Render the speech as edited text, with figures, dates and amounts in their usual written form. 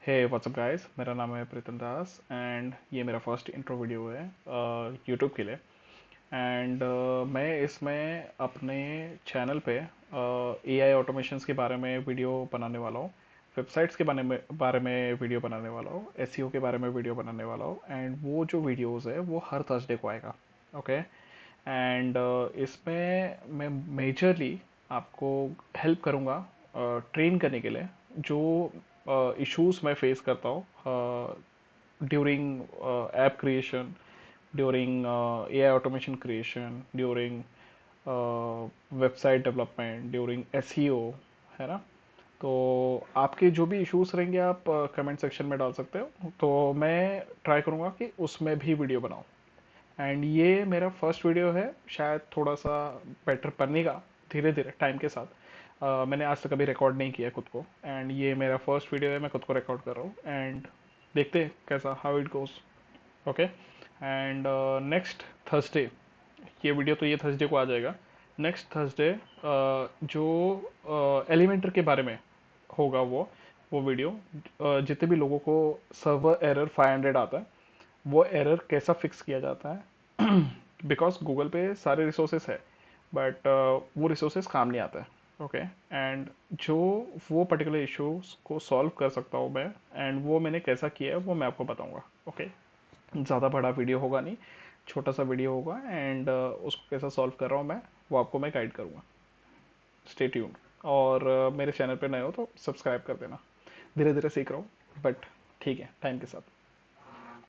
हे WhatsApp guys, मेरा नाम है प्रीतम दास एंड ये मेरा फर्स्ट इंट्रो वीडियो है यूट्यूब के लिए। एंड मैं इसमें अपने चैनल पे एआई ऑटोमेशंस के बारे में वीडियो बनाने वाला हूँ, वेबसाइट्स के बारे में वीडियो बनाने वाला हूँ, एसईओ के बारे में वीडियो बनाने वाला हूँ। एंड वो जो वीडियोस है वो हर थर्सडे को आएगा। ओके। एंड इसमें मैं मेजरली आपको हेल्प करूँगा ट्रेन करने के लिए जो इश्यूज मैं फेस करता हूँ during app creation, during AI automation creation, during website development, during SEO, है ना। तो आपके जो भी इश्यूज रहेंगे आप कमेंट सेक्शन में डाल सकते हो, तो मैं ट्राई करूँगा कि उसमें भी वीडियो बनाऊँ। एंड ये मेरा फर्स्ट वीडियो है, शायद थोड़ा सा बेटर बनेगा धीरे धीरे टाइम के साथ। मैंने आज तक कभी रिकॉर्ड नहीं किया खुद को, एंड ये मेरा फर्स्ट वीडियो है, मैं खुद को रिकॉर्ड कर रहा हूँ। एंड देखते हैं कैसा how it goes. Okay. And next Thursday, ये वीडियो तो ये थर्सडे को आ जाएगा। नेक्स्ट थर्सडे जो एलिमेंटर के बारे में होगा वो वीडियो, जितने भी लोगों को सर्वर एरर 500 आता है, वो एरर कैसा फिक्स किया जाता है। बिकॉज गूगल पे सारे रिसोर्सेस है, बट वो रिसोर्सेस काम नहीं आता है। ओके। एंड जो वो पर्टिकुलर इश्यूज को सॉल्व कर सकता हूँ मैं, एंड वो मैंने कैसा किया है वो मैं आपको बताऊंगा। ओके। ज़्यादा बड़ा वीडियो होगा नहीं, छोटा सा वीडियो होगा। एंड उसको कैसा सॉल्व कर रहा हूँ मैं, वो आपको मैं गाइड करूँगा। Stay tuned. और मेरे चैनल पे नए हो तो सब्सक्राइब कर देना। धीरे धीरे सीख रहा हूँ, बट ठीक है, टाइम के साथ।